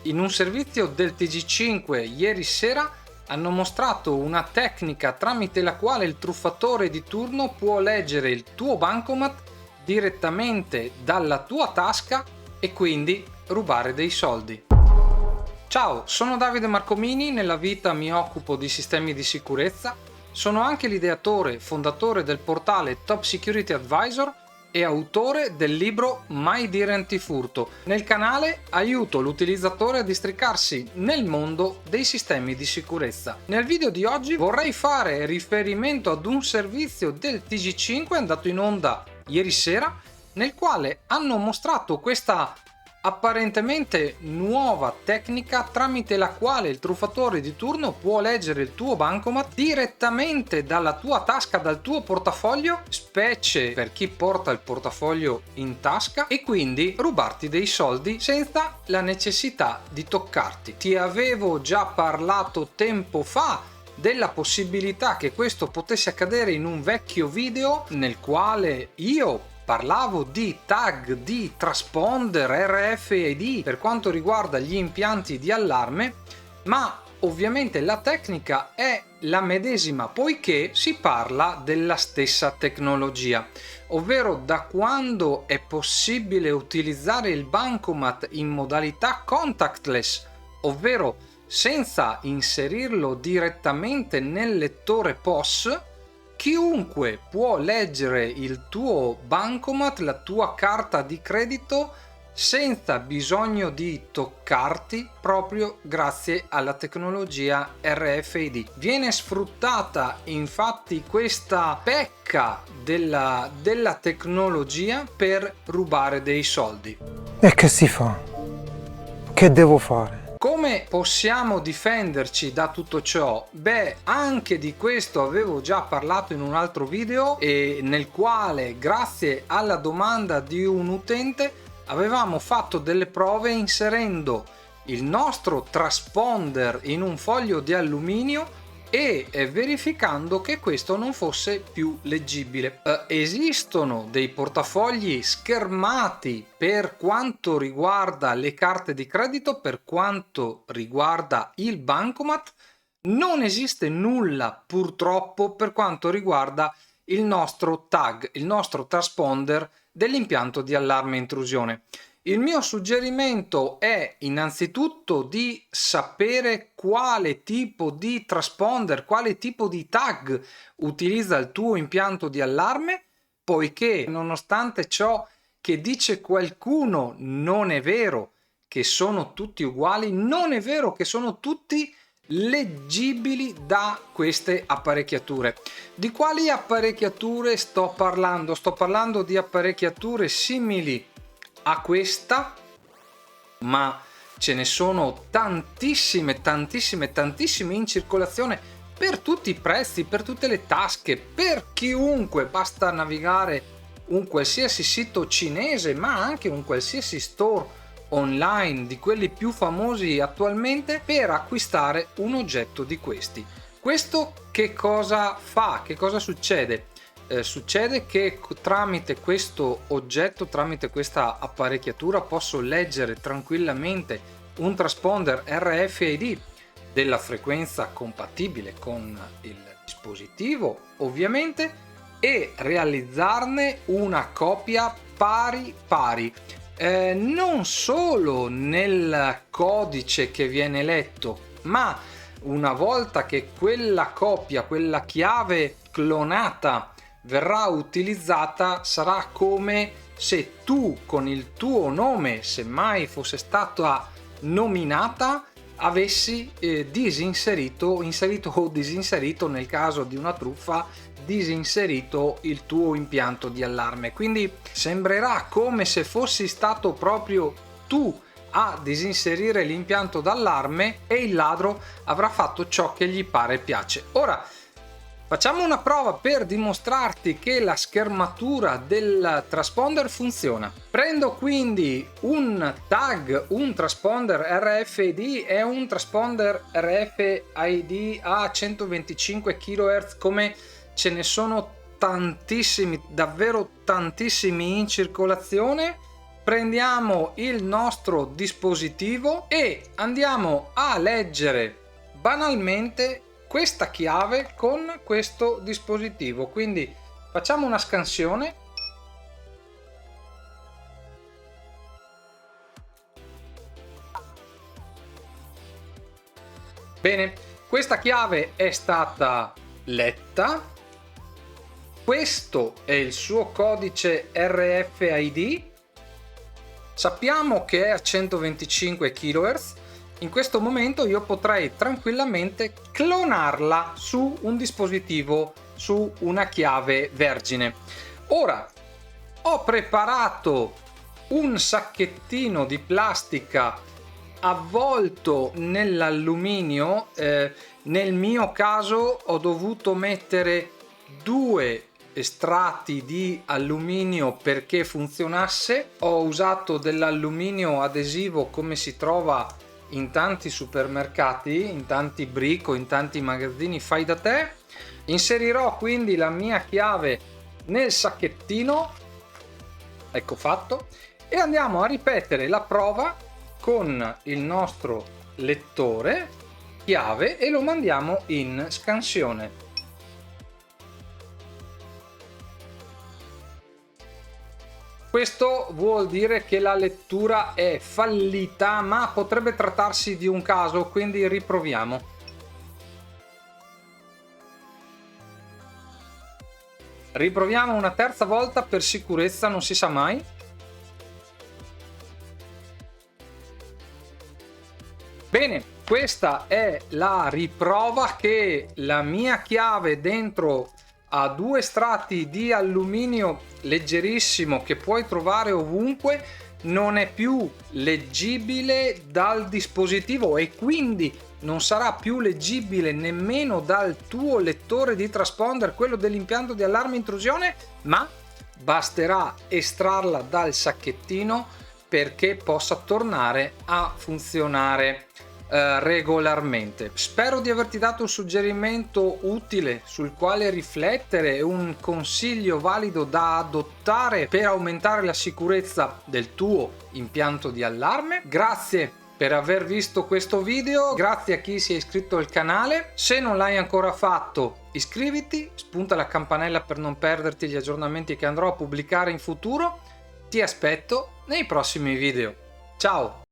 In un servizio del TG5 ieri sera hanno mostrato una tecnica tramite la quale il truffatore di turno può leggere il tuo bancomat direttamente dalla tua tasca e quindi rubare dei soldi. Ciao, sono Davide Marcomini, nella vita mi occupo di sistemi di sicurezza, sono anche l'ideatore e fondatore del portale Top Security Advisor e autore del libro Mai dire antifurto. Nel canale aiuto l'utilizzatore a districarsi nel mondo dei sistemi di sicurezza. Nel video di oggi vorrei fare riferimento ad un servizio del TG5 andato in onda ieri sera, nel quale hanno mostrato questa apparentemente nuova tecnica tramite la quale il truffatore di turno può leggere il tuo bancomat direttamente dalla tua tasca, dal tuo portafoglio, specie per chi porta il portafoglio in tasca, e quindi rubarti dei soldi senza la necessità di toccarti. Ti avevo già parlato tempo fa della possibilità che questo potesse accadere in un vecchio video nel quale io parlavo di tag, di transponder, RFID per quanto riguarda gli impianti di allarme, ma ovviamente la tecnica è la medesima poiché si parla della stessa tecnologia, ovvero da quando è possibile utilizzare il bancomat in modalità contactless, ovvero senza inserirlo direttamente nel lettore POS. Chiunque può leggere il tuo bancomat, la tua carta di credito, senza bisogno di toccarti, proprio grazie alla tecnologia RFID. Viene sfruttata infatti questa pecca della tecnologia per rubare dei soldi. E che si fa? Che devo fare? Come possiamo difenderci da tutto ciò? Beh, anche di questo avevo già parlato in un altro video e nel quale, grazie alla domanda di un utente, avevamo fatto delle prove inserendo il nostro transponder in un foglio di alluminio e verificando che questo non fosse più leggibile. Esistono dei portafogli schermati per quanto riguarda le carte di credito, per quanto riguarda il bancomat. Non esiste nulla purtroppo per quanto riguarda il nostro tag, il nostro transponder dell'impianto di allarme intrusione. Il mio suggerimento è innanzitutto di sapere quale tipo di transponder, quale tipo di tag utilizza il tuo impianto di allarme, poiché nonostante ciò che dice qualcuno non è vero che sono tutti uguali, non è vero che sono tutti leggibili da queste apparecchiature. Di quali apparecchiature sto parlando? Sto parlando di apparecchiature simili a questa, ma ce ne sono tantissime in circolazione per tutti i prezzi, per tutte le tasche, per chiunque. Basta navigare un qualsiasi sito cinese, ma anche un qualsiasi store online di quelli più famosi attualmente, per acquistare un oggetto di questi. Questo che cosa fa? Che cosa succede? Succede che tramite questo oggetto, tramite questa apparecchiatura, posso leggere tranquillamente un transponder RFID della frequenza compatibile con il dispositivo, ovviamente, e realizzarne una copia pari. Non solo nel codice che viene letto, ma una volta che quella copia, quella chiave clonata verrà utilizzata, sarà come se tu con il tuo nome, se mai fosse stata nominata, avessi inserito o disinserito, nel caso di una truffa, disinserito il tuo impianto di allarme. Quindi sembrerà come se fossi stato proprio tu a disinserire l'impianto d'allarme e il ladro avrà fatto ciò che gli pare e piace. Ora facciamo una prova per dimostrarti che la schermatura del transponder funziona. Prendo quindi un tag, un transponder RFID e un transponder RFID a 125 kHz, come ce ne sono tantissimi, davvero tantissimi in circolazione, prendiamo il nostro dispositivo e andiamo a leggere banalmente questa chiave con questo dispositivo. Quindi facciamo una scansione. Bene, questa chiave è stata letta. Questo è il suo codice RFID. Sappiamo che è a 125 kHz. In questo momento io potrei tranquillamente clonarla su un dispositivo, su una chiave vergine. Ora ho preparato un sacchettino di plastica avvolto nell'alluminio. Nel mio caso ho dovuto mettere 2 estratti di alluminio perché funzionasse. Ho usato dell'alluminio adesivo come si trova in tanti supermercati, in tanti brico, in tanti magazzini fai da te. Inserirò quindi la mia chiave nel sacchettino, ecco fatto, e andiamo a ripetere la prova con il nostro lettore chiave e lo mandiamo in scansione. Questo vuol dire che la lettura è fallita, ma potrebbe trattarsi di un caso, quindi riproviamo. Riproviamo una terza volta per sicurezza, non si sa mai. Bene, questa è la riprova che la mia chiave dentro a 2 strati di alluminio leggerissimo che puoi trovare ovunque non è più leggibile dal dispositivo e quindi non sarà più leggibile nemmeno dal tuo lettore di transponder, quello dell'impianto di allarme intrusione, ma basterà estrarla dal sacchettino perché possa tornare a funzionare regolarmente. Spero di averti dato un suggerimento utile sul quale riflettere e un consiglio valido da adottare per aumentare la sicurezza del tuo impianto di allarme. Grazie per aver visto questo video, grazie a chi si è iscritto al canale. Se non l'hai ancora fatto, iscriviti, spunta la campanella per non perderti gli aggiornamenti che andrò a pubblicare in futuro. Ti aspetto nei prossimi video. Ciao!